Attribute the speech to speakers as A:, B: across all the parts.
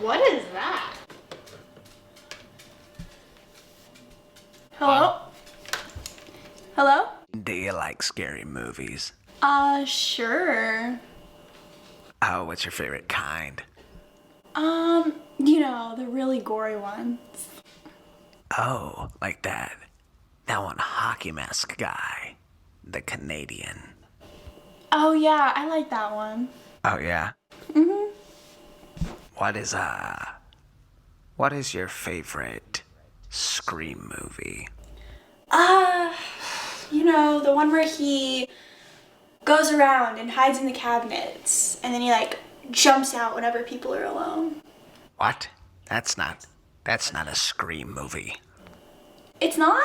A: What is that? Hello? Hello?
B: Do you like scary movies?
A: Sure.
B: Oh, what's your favorite kind?
A: The really gory ones.
B: Oh, like that one hockey mask guy. The Canadian.
A: Oh yeah, I like that one.
B: Oh, yeah?
A: Mm-hmm.
B: What is your favorite Scream movie?
A: The one where he goes around and hides in the cabinets, and then he, jumps out whenever people are alone.
B: What? That's not a Scream movie.
A: It's not?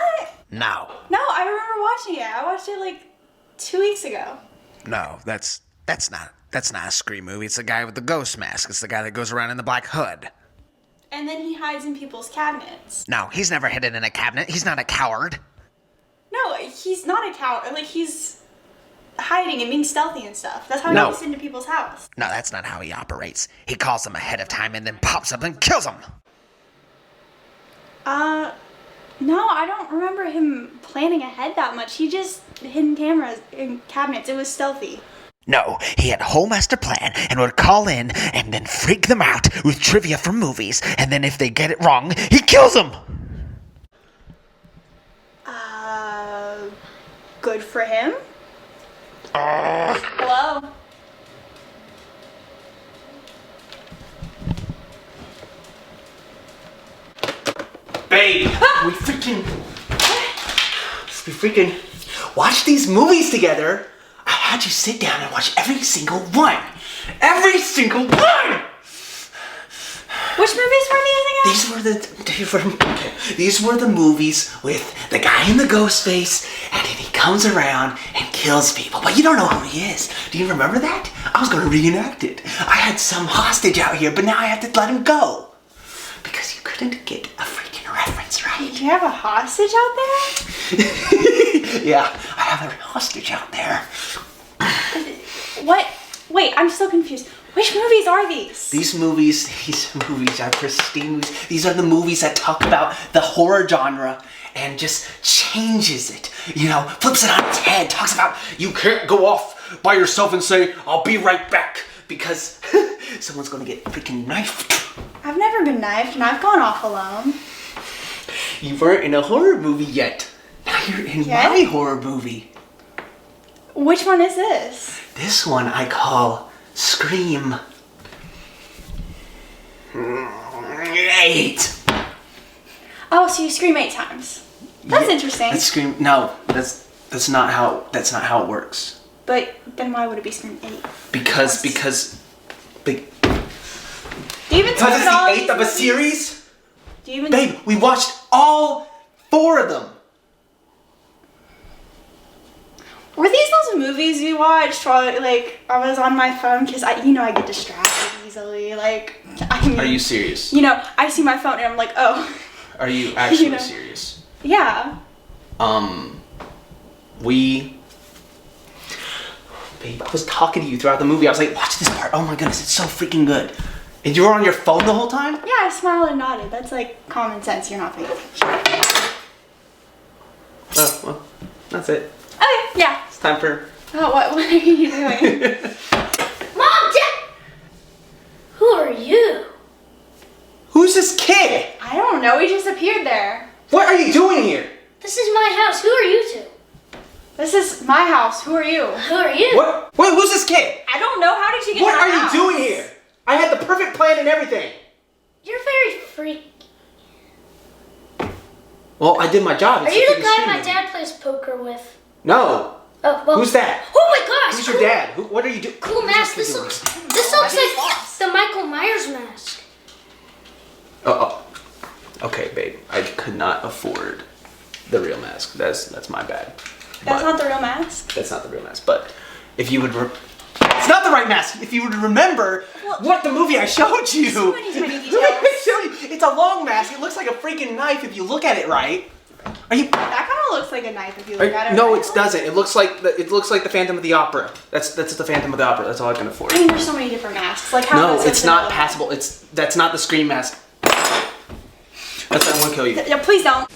B: No.
A: No, I remember watching it. I watched it, 2 weeks ago.
B: No, that's not a Scream movie. It's the guy with the ghost mask. It's the guy that goes around in the black hood.
A: And then he hides in people's cabinets.
B: No, he's never hidden in a cabinet. He's not a coward.
A: No, he's not a coward. He's hiding and being stealthy and stuff. That's how he
B: No.
A: gets into people's house.
B: No, that's not how he operates. He calls them ahead of time and then pops up and kills them.
A: No, I don't remember him planning ahead that much. He just hid cameras in cabinets. It was stealthy.
B: No, he had a whole master plan and would call in and then freak them out with trivia from movies, and then if they get it wrong, he kills them!
A: Good for him. Hello?
C: Babe, we freaking watch these movies together. I had you sit down and watch every single one. Every single one!
A: Which movies were these again?
C: These were the movies with the guy in the ghost face, and then he comes around and kills people. But you don't know who he is. Do you remember that? I was going to reenact it. I had some hostage out here, but now I have to let him go. Because you couldn't get a freaking reference right.
A: Do you have a hostage out there?
C: Yeah, I have a hostage out there.
A: What? Wait, I'm still confused. Which movies are these?
C: These movies are pristine movies. These are the movies that talk about the horror genre and just changes it. Flips it on its head. Talks about you can't go off by yourself and say, I'll be right back, because someone's gonna get freaking knifed.
A: I've never been knifed, and I've gone off alone.
C: You weren't in a horror movie yet. Now you're in my horror movie.
A: Which one is this?
C: This one I call Scream 8.
A: Oh, so you scream 8 times. That's interesting.
C: That's Scream. No, that's not how it works.
A: But then why would it be Scream 8?
C: Because
A: Do you even
C: it's the 8th of a series.
A: Do you even?
C: Babe, we watched all 4 of them.
A: Were these those movies you watched while I was on my phone? Because I get distracted easily.
C: Are you serious?
A: I see my phone and I'm like, oh.
C: Are you actually serious?
A: Yeah.
C: Babe, I was talking to you throughout the movie. I was like, watch this part. Oh my goodness, it's so freaking good. And you were on your phone the whole time?
A: Yeah, I smiled and nodded. That's common sense. You're not paying attention.
C: Oh, well, that's it.
A: Okay, yeah.
C: It's time for...
A: Oh, what are you doing?
D: Mom, Dad! Who are you?
C: Who's this kid?
A: I don't know. He just appeared there.
C: What are you doing here?
D: This is my house. Who are you two?
A: This is my house. Who are you?
D: Who are you?
C: What? Wait, who's this kid?
A: I don't know. How did you get
C: What
A: in my
C: are
A: house?
C: you doing here? I had the perfect plan and everything.
D: You're very freaky.
C: Well, I did my job.
D: Are you the guy my dad plays poker with?
C: No.
D: Oh, well.
C: Who's that?
D: Oh my gosh!
C: Who's your dad? What are you doing?
D: Cool mask. This looks like the Michael Myers mask.
C: Oh. Okay, babe. I could not afford the real mask. That's my bad.
A: That's not the real mask?
C: That's not the real mask. But if you would... It's not the right mask. If you would remember what the movie I showed you.
A: So many tiny details.
C: I showed you. It's a long mask. It looks like a freaking knife if you look at it right. Are you?
A: That kind of looks like a knife if you look at it.
C: No,
A: right?
C: it doesn't. It looks like the Phantom of the Opera. That's the Phantom of the Opera. That's all I can afford.
A: I mean, there's so many different masks. Like, how
C: No,
A: is this
C: it's not
A: vanilla?
C: passable. That's not the Scream mask. That's not gonna kill you.
A: Yeah, please don't.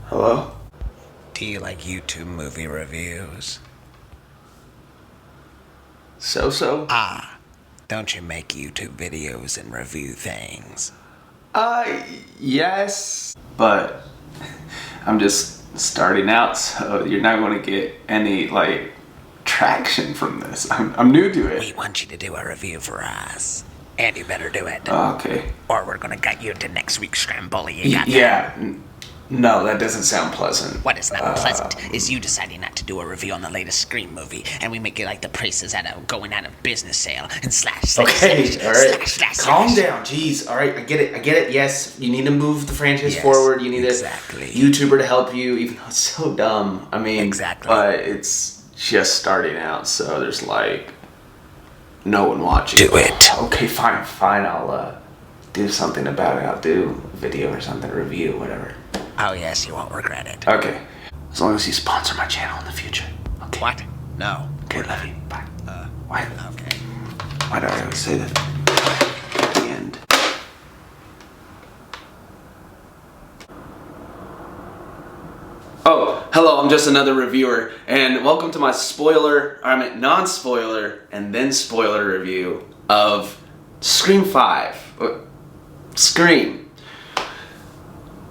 C: Hello?
B: Do you like YouTube movie reviews?
C: So?
B: Don't you make YouTube videos and review things?
C: Yes. But I'm just starting out, so you're not gonna get any, like, traction from this. I'm new to
B: We
C: it.
B: want you to do a review for us. And you better do it.
C: Okay.
B: Or we're gonna gut you into next week's Scramboli. You got that?
C: Yeah. No, that doesn't sound pleasant.
B: What is not pleasant is you deciding not to do a review on the latest Scream movie, and we make it like the prices at a going out of business sale and slash.
C: Okay,
B: slash,
C: all right.
B: slash,
C: Calm
B: slash.
C: down. Jeez, all right. I get it. Yes, you need to move the franchise
B: Yes,
C: forward. You need
B: exactly.
C: a YouTuber to help you, even though it's so dumb. I mean,
B: Exactly.
C: But it's just starting out, so there's like no one watching.
B: Do it.
C: Okay, fine. I'll do something about it. I'll do a video or something, a review, whatever.
B: Oh yes, you won't regret it.
C: Okay, as long as you sponsor my channel in the future. Okay.
B: What? No.
C: Okay, love you. Bye. Why?
B: Okay.
C: Why do I always say that at the end? Oh, hello, I'm just another reviewer, and welcome to my non-spoiler, and then spoiler review of Scream 5. Scream.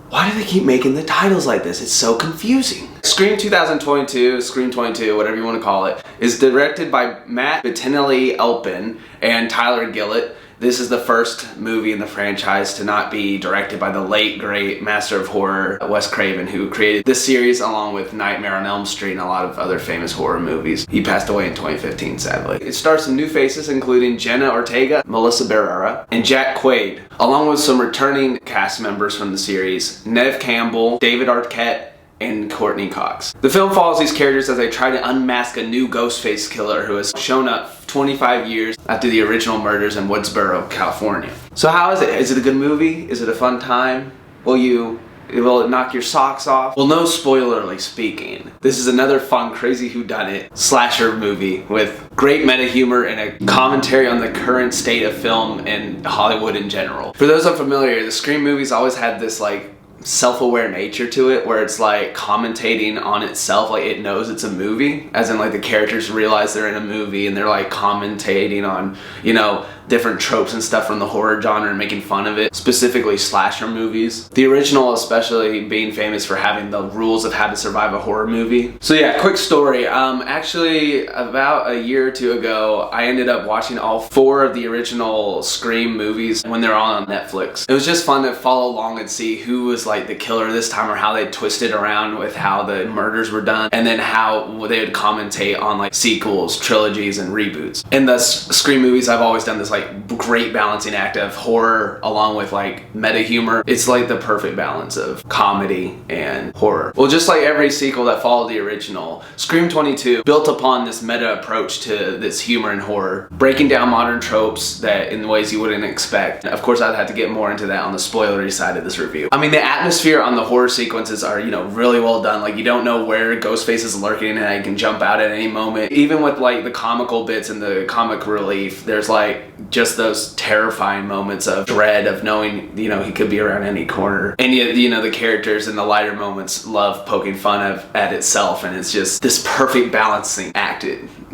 C: Why do they keep making the titles like this? It's so confusing. Scream 2022, Scream 22, whatever you want to call it, is directed by Matt Bettinelli-Elpin and Tyler Gillett. This is the first movie in the franchise to not be directed by the late, great master of horror, Wes Craven, who created this series along with Nightmare on Elm Street and a lot of other famous horror movies. He passed away in 2015, sadly. It stars some new faces, including Jenna Ortega, Melissa Barrera, and Jack Quaid, along with some returning cast members from the series, Neve Campbell, David Arquette, and Courtney Cox. The film follows these characters as they try to unmask a new Ghostface killer who has shown up 25 years after the original murders in Woodsboro, California. So how is it? Is it a good movie? Is it a fun time? Will it knock your socks off? Well, no spoilerly speaking. This is another fun, crazy whodunit slasher movie with great meta humor and a commentary on the current state of film and Hollywood in general. For those unfamiliar, the Scream movies always had this like self-aware nature to it where it's like commentating on itself, like it knows it's a movie, as in like the characters realize they're in a movie and they're like commentating on, you know, different tropes and stuff from the horror genre and making fun of it, specifically slasher movies. The original especially being famous for having the rules of how to survive a horror movie. So yeah, quick story. Actually about a year or two ago, I ended up watching all 4 of the original Scream movies when they're on Netflix. It was just fun to follow along and see who was like the killer this time, or how they twisted around with how the murders were done, and then how they would commentate on like sequels, trilogies, and reboots. In the Scream movies, I've always done this like great balancing act of horror along with like meta humor. It's like the perfect balance of comedy and horror. Well, just like every sequel that followed the original, Scream 22 built upon this meta approach to this humor and horror, breaking down modern tropes that in ways you wouldn't expect. Of course, I'd have to get more into that on the spoilery side of this review. I mean, the atmosphere on the horror sequences are, you know, really well done. Like, you don't know where Ghostface is lurking and he can jump out at any moment. Even with like the comical bits and the comic relief, there's like just those terrifying moments of dread of knowing, you know, he could be around any corner. And yet, you know, the characters in the lighter moments love poking fun at itself, and it's just this perfect balancing act.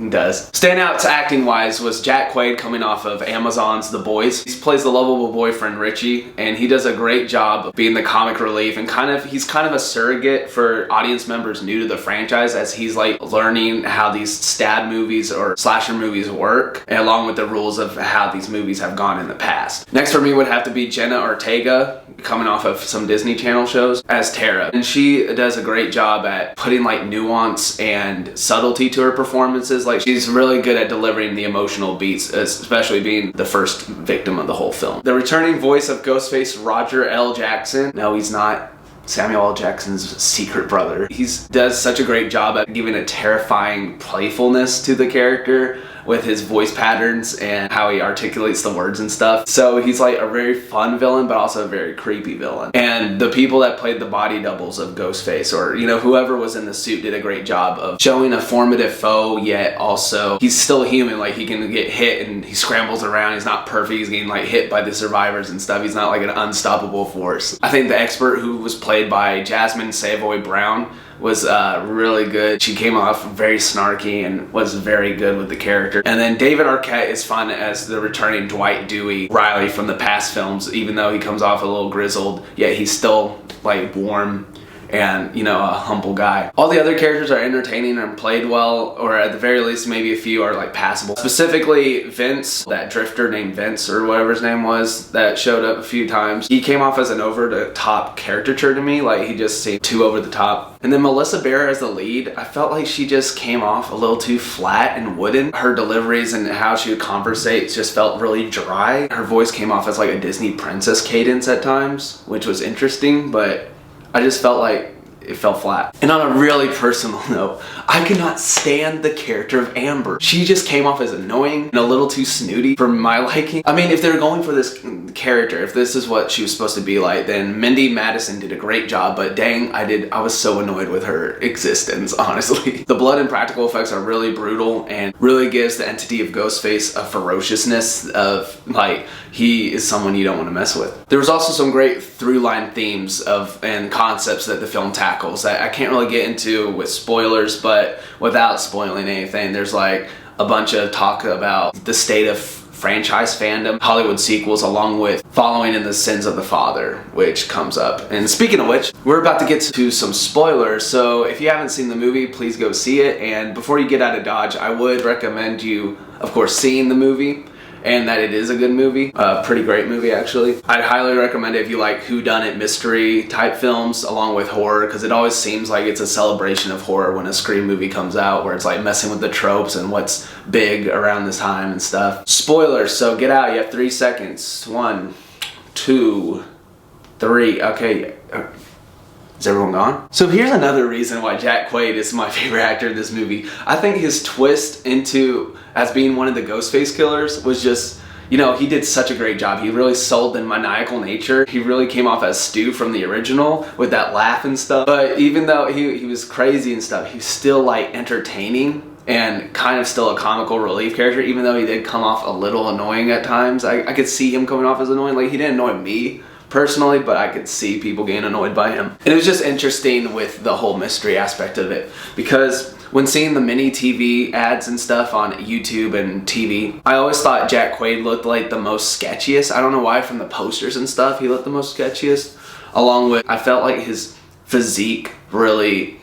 C: does. Standouts acting wise was Jack Quaid coming off of Amazon's The Boys. He plays the lovable boyfriend Richie, and he does a great job of being the comic relief, and he's kind of a surrogate for audience members new to the franchise, as he's like learning how these stab movies or slasher movies work, and along with the rules of how these movies have gone in the past. Next for me would have to be Jenna Ortega, coming off of some Disney Channel shows, as Tara, and she does a great job at putting like nuance and subtlety to her performances. Like, she's really good at delivering the emotional beats, especially being the first victim of the whole film. The returning voice of Ghostface, Roger L. Jackson. No, he's not Samuel L. Jackson's secret brother. He does such a great job at giving a terrifying playfulness to the character with his voice patterns and how he articulates the words and stuff. So he's like a very fun villain, but also a very creepy villain. And the people that played the body doubles of Ghostface, or whoever was in the suit, did a great job of showing a formative foe, yet also he's still human. Like, he can get hit and he scrambles around. He's not perfect. He's getting like hit by the survivors and stuff. He's not like an unstoppable force. I think the expert, who was played by Jasmine Savoy Brown, was really good. She came off very snarky and was very good with the character. And then David Arquette is fun as the returning Dwight Dewey Riley from the past films. Even though he comes off a little grizzled, yet he's still like warm and a humble guy. All the other characters are entertaining and played well, or at the very least maybe a few are like passable. Specifically Vince, that drifter named Vince or whatever his name was, that showed up a few times. He came off as an over the top caricature to me. Like, he just seemed too over the top. And then Melissa Bear as the lead, I felt like she just came off a little too flat and wooden. Her deliveries and how she would conversate just felt really dry. Her voice came off as like a Disney princess cadence at times, which was interesting, but I just felt like it fell flat. And on a really personal note, I could not stand the character of Amber. She just came off as annoying and a little too snooty for my liking. I mean, if they're going for this character, if this is what she was supposed to be like, then Mindy Madison did a great job, but dang, I was so annoyed with her existence, honestly. The blood and practical effects are really brutal and really gives the entity of Ghostface a ferociousness of like, he is someone you don't want to mess with. There was also some great through-line themes and concepts that the film tackles that I can't really get into with spoilers, but without spoiling anything, there's like a bunch of talk about the state of franchise fandom, Hollywood sequels, along with following in the sins of the father, which comes up. And speaking of which, we're about to get to some spoilers, so if you haven't seen the movie, please go see it. And before you get out of Dodge, I would recommend you, of course, seeing the movie, and that it is a good movie, a pretty great movie actually. I'd highly recommend it if you like whodunit mystery type films along with horror, because it always seems like it's a celebration of horror when a Scream movie comes out, where it's like messing with the tropes and what's big around this time and stuff. Spoilers, so get out, you have 3 seconds. 1, 2, 3, okay. Is everyone gone? So here's another reason why Jack Quaid is my favorite actor in this movie. I think his twist into as being one of the Ghostface killers was just, he did such a great job. He really sold the maniacal nature. He really came off as Stu from the original with that laugh and stuff. But even though he was crazy and stuff, he was still like entertaining and kind of still a comical relief character, even though he did come off a little annoying at times. I could see him coming off as annoying. Like, he didn't annoy me personally, but I could see people getting annoyed by him. And it was just interesting with the whole mystery aspect of it, because when seeing the mini TV ads and stuff on YouTube and TV, I always thought Jack Quaid looked like the most sketchiest. I don't know why, from the posters and stuff, he looked the most sketchiest. Along with, I felt like his physique really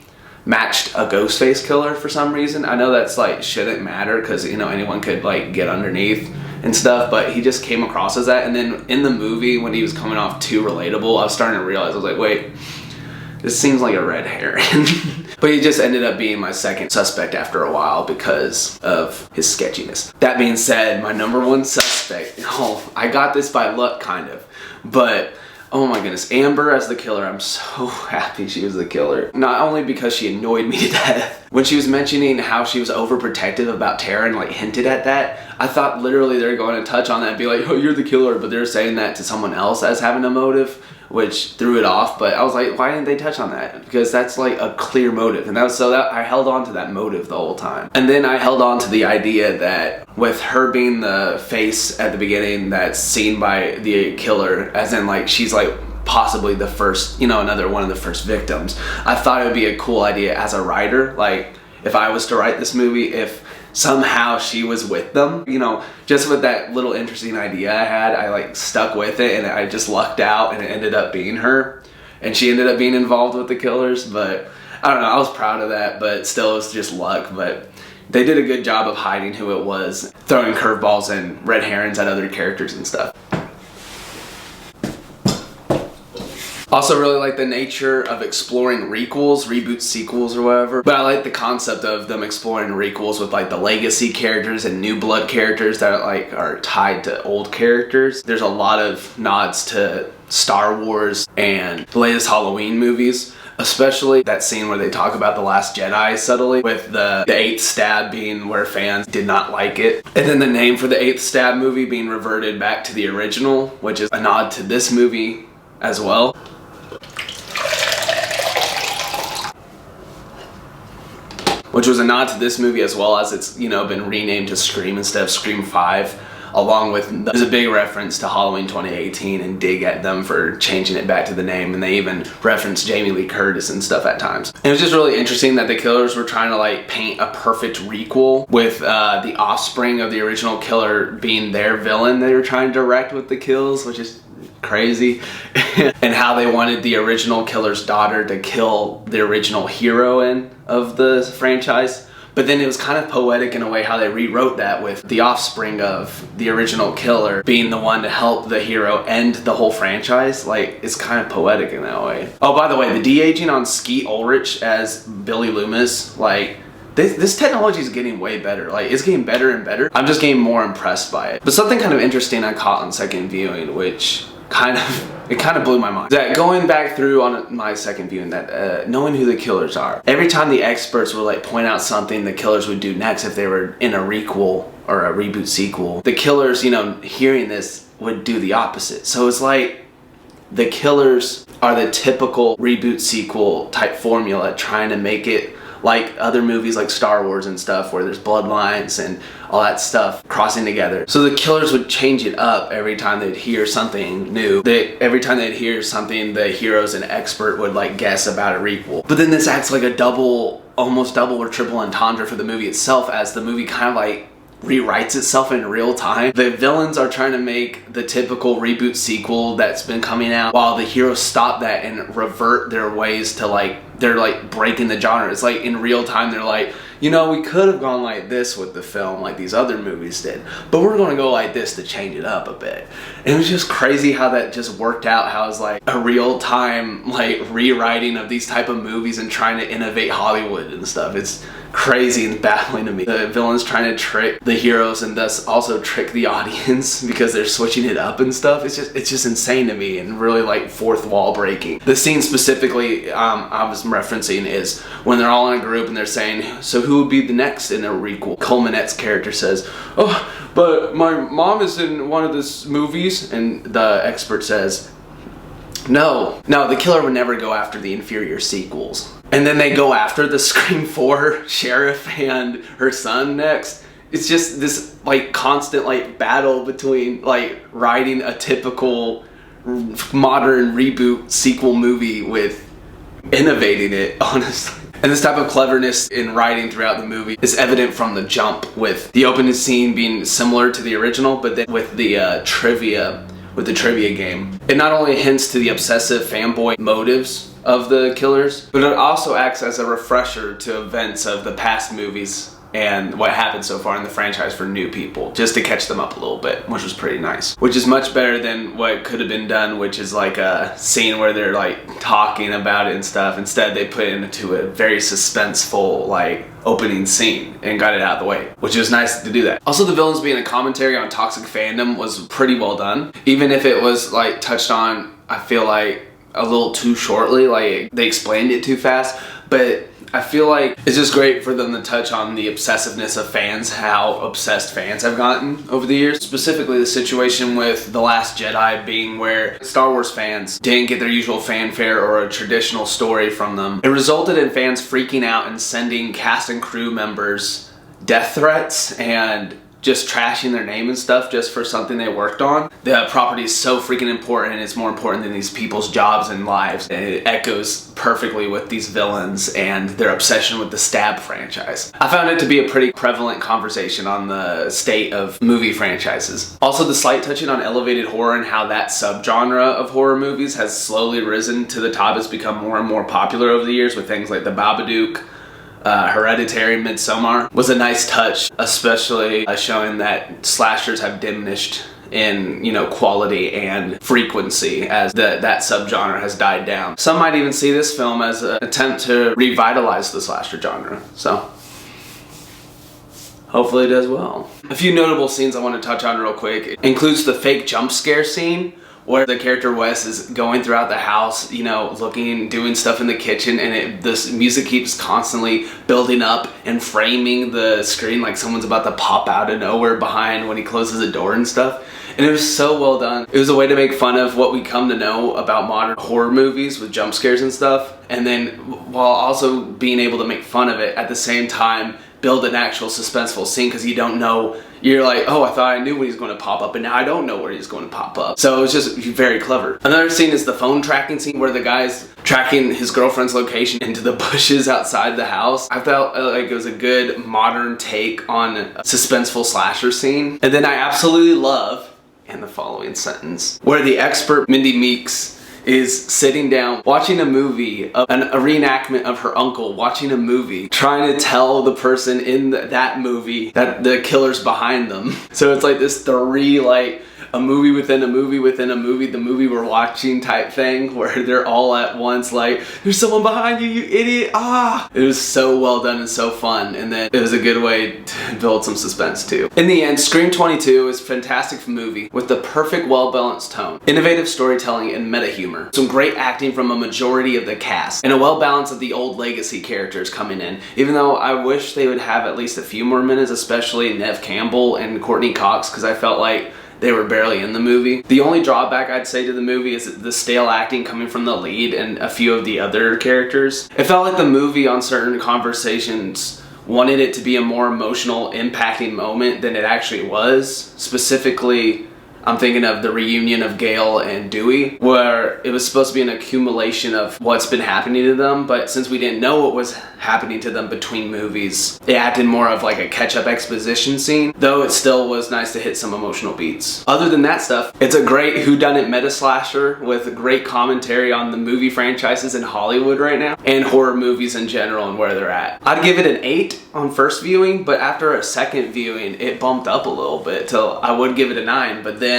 C: matched a Ghostface killer for some reason. I know that's like shouldn't matter, because anyone could like get underneath and stuff, but he just came across as that. And then in the movie, when he was coming off too relatable, I was starting to realize, I was like, wait, this seems like a red herring. But he just ended up being my second suspect after a while because of his sketchiness. That being said, my number one suspect, I got this by luck kind of, but oh my goodness, Amber as the killer, I'm so happy she was the killer. Not only because she annoyed me to death. When she was mentioning how she was overprotective about Tara and like hinted at that, I thought literally they were going to touch on that and be like, oh, you're the killer, but they're saying that to someone else as having a motive, which threw it off. But I was like, why didn't they touch on that? Because that's like a clear motive. And I held on to that motive the whole time. And then I held on to the idea that with her being the face at the beginning that's seen by the killer, as in like she's like possibly the first, another one of the first victims, I thought it would be a cool idea as a writer, like if I was to write this movie, if somehow she was with them. You know, just with that little interesting idea I had, I like stuck with it and I just lucked out and it ended up being her. And she ended up being involved with the killers, but I don't know, I was proud of that, but still it was just luck. But they did a good job of hiding who it was, throwing curveballs and red herrings at other characters and stuff. Also really like the nature of exploring requels, reboots, sequels, or whatever. But I like the concept of them exploring requels with like the legacy characters and new blood characters that are tied to old characters. There's a lot of nods to Star Wars and the latest Halloween movies. Especially that scene where they talk about The Last Jedi subtly, with the 8th stab being where fans did not like it. And then the name for the 8th stab movie being reverted back to the original, which is a nod to this movie as well. Which was a nod to this movie as well as it's, you know, been renamed to Scream instead of Scream 5. Along with, there's a big reference to Halloween 2018 and dig at them for changing it back to the name, and they even reference Jamie Lee Curtis and stuff at times. And it was just really interesting that the killers were trying to like paint a perfect requel with the offspring of the original killer being their villain they were trying to direct with the kills, which is crazy. And how they wanted the original killer's daughter to kill the original heroine of the franchise. But then it was kind of poetic in a way how they rewrote that with the offspring of the original killer being the one to help the hero end the whole franchise. Like, it's kind of poetic in that way. Oh, by the way, the de-aging on Skeet Ulrich as Billy Loomis, like, this technology is getting way better. Like, it's getting better and better. I'm just getting more impressed by it. But something kind of interesting I caught on second viewing, which kind of blew my mind. That going back through on my second viewing, that knowing who the killers are. Every time the experts would like point out something the killers would do next if they were in a requel or a reboot sequel, the killers, you know, hearing this would do the opposite. So it's like the killers are the typical reboot sequel type formula, trying to make it like other movies like Star Wars and stuff where there's bloodlines and all that stuff crossing together. So the killers would change it up every time they'd hear something new. Every time they'd hear something, the heroes and expert would like guess about a requel. But then this acts like a almost double or triple entendre for the movie itself, as the movie kind of like rewrites itself in real time. The villains are trying to make the typical reboot sequel that's been coming out, while the heroes stop that and revert their ways to like, they're like breaking the genre. It's like in real time they're like, you know, we could have gone like this with the film like these other movies did, but we're going to go like this to change it up a bit. And it was just crazy how that just worked out, how it's like a real time like rewriting of these type of movies and trying to innovate Hollywood and stuff. It's crazy and baffling to me. The villains trying to trick the heroes and thus also trick the audience because they're switching it up and stuff. It's just insane to me and really like fourth wall breaking. The scene specifically I was referencing is when they're all in a group and they're saying, so who would be the next in a requel? Cole Manette's character says, oh, but my mom is in one of the movies, and the expert says, no, the killer would never go after the inferior sequels. And then they go after the Scream 4 sheriff and her son next. It's just this like constant like battle between like writing a typical modern reboot sequel movie with innovating it, honestly. And this type of cleverness in writing throughout the movie is evident from the jump, with the opening scene being similar to the original, but then with the trivia game. It not only hints to the obsessive fanboy motives of the killers, but it also acts as a refresher to events of the past movies and what happened so far in the franchise for new people, just to catch them up a little bit, which was pretty nice. Which is much better than what could have been done, which is like a scene where they're like talking about it and stuff. Instead, they put it into a very suspenseful like opening scene and got it out of the way, which is nice to do that. Also, the villains being a commentary on toxic fandom was pretty well done. Even if it was like touched on, I feel like a little too shortly, like they explained it too fast, but I feel like it's just great for them to touch on the obsessiveness of fans, how obsessed fans have gotten over the years. Specifically the situation with The Last Jedi being where Star Wars fans didn't get their usual fanfare or a traditional story from them. It resulted in fans freaking out and sending cast and crew members death threats and just trashing their name and stuff just for something they worked on. The property is so freaking important, and it's more important than these people's jobs and lives. And it echoes perfectly with these villains and their obsession with the Stab franchise. I found it to be a pretty prevalent conversation on the state of movie franchises. Also, the slight touching on elevated horror and how that subgenre of horror movies has slowly risen to the top, has become more and more popular over the years with things like The Babadook, Hereditary, Midsommar, was a nice touch, especially showing that slashers have diminished in, you know, quality and frequency as that subgenre has died down. Some might even see this film as an attempt to revitalize the slasher genre. So hopefully it does well. A few notable scenes I want to touch on real quick. It includes the fake jump scare scene where the character Wes is going throughout the house, you know, looking, doing stuff in the kitchen, and this music keeps constantly building up and framing the screen like someone's about to pop out of nowhere behind when he closes the door and stuff. And it was so well done. It was a way to make fun of what we come to know about modern horror movies with jump scares and stuff, and then while also being able to make fun of it at the same time, build an actual suspenseful scene, because you don't know. You're like, oh, I thought I knew when he's going to pop up, and now I don't know where he's going to pop up. So it was just very clever. Another scene is the phone tracking scene where the guy's tracking his girlfriend's location into the bushes outside the house. I felt like it was a good modern take on a suspenseful slasher scene. And then I absolutely love, in the following sentence, where the expert Mindy Meeks is sitting down watching a movie, a reenactment of her uncle watching a movie, trying to tell the person in that movie that the killer's behind them. So it's like this three, like a movie within a movie within a movie, the movie we're watching type thing, where they're all at once like, there's someone behind you, you idiot, ah! It was so well done and so fun, and then it was a good way to build some suspense too. In the end, Scream 22 is a fantastic movie with the perfect well-balanced tone, innovative storytelling, and meta humor. Some great acting from a majority of the cast, and a well-balance of the old legacy characters coming in, even though I wish they would have at least a few more minutes, especially Neve Campbell and Courtney Cox, because I felt like they were barely in the movie. The only drawback I'd say to the movie is the stale acting coming from the lead and a few of the other characters. It felt like the movie on certain conversations wanted it to be a more emotional, impacting moment than it actually was. Specifically, I'm thinking of the reunion of Gail and Dewey, where it was supposed to be an accumulation of what's been happening to them, but since we didn't know what was happening to them between movies, it acted more of like a catch-up exposition scene, though it still was nice to hit some emotional beats. Other than that stuff, it's a great whodunit meta slasher with a great commentary on the movie franchises in Hollywood right now, and horror movies in general and where they're at. I'd give it an 8 on first viewing, but after a second viewing, it bumped up a little bit till I would give it a 9, but then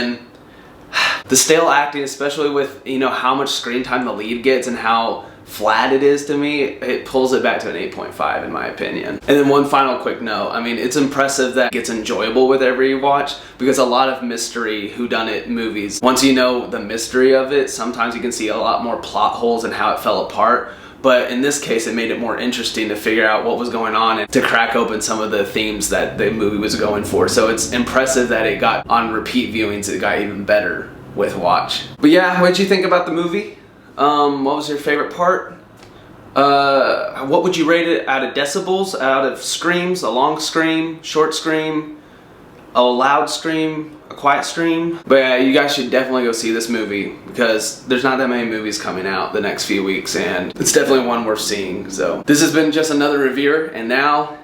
C: the stale acting, especially with, you know, how much screen time the lead gets and how flat it is to me, it pulls it back to an 8.5 in my opinion. And then one final quick note, I mean, it's impressive that it gets enjoyable with every watch, because a lot of mystery whodunit movies, once you know the mystery of it, sometimes you can see a lot more plot holes and how it fell apart. But in this case, it made it more interesting to figure out what was going on and to crack open some of the themes that the movie was going for. So it's impressive that it got, on repeat viewings, it got even better with watch. But yeah, what did you think about the movie? What was your favorite part? What would you rate it out of decibels, out of screams? A long scream, short scream, a loud scream, a quiet scream? But yeah, you guys should definitely go see this movie, because there's not that many movies coming out the next few weeks, and it's definitely one worth seeing. So this has been just another reviewer, and now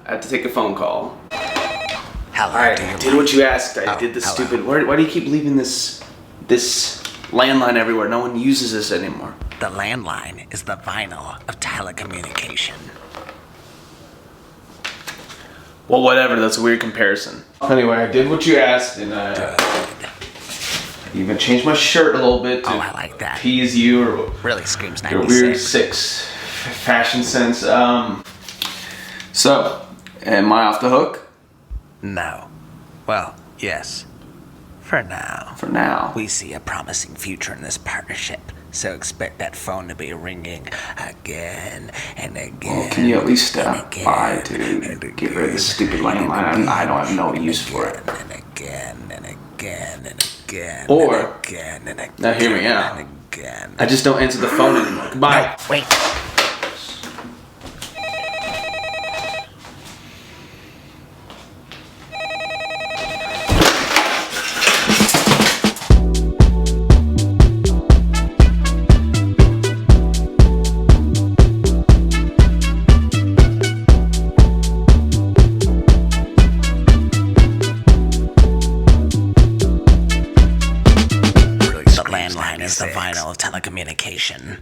C: I have to take a phone call.
B: Hello,
C: Alright, I did what you asked. I did the
B: hello.
C: stupid... Why do you keep leaving this landline everywhere? No one uses this anymore.
B: The landline is the vinyl of telecommunication.
C: Well, whatever. That's a weird comparison. Anyway, I did what you asked, and even changed my shirt a little bit to
B: Oh, I like that.
C: appease you, or
B: Really screams
C: your weird
B: 96.
C: fashion sense. So, am I off the hook?
B: No. Well, yes. For now.
C: For now.
B: We see a promising future in this partnership, so expect that phone to be ringing again and again.
C: Well, can you at least stop
B: and
C: by
B: again
C: to
B: and
C: get rid of this
B: again
C: stupid landline?
B: and
C: I don't have no
B: again
C: use for it.
B: And again and again and again.
C: Or-
B: and again and again.
C: Now hear me out.
B: And again.
C: I just don't answer the phone anymore. Goodbye.
B: Wait. the vinyl telecommunication.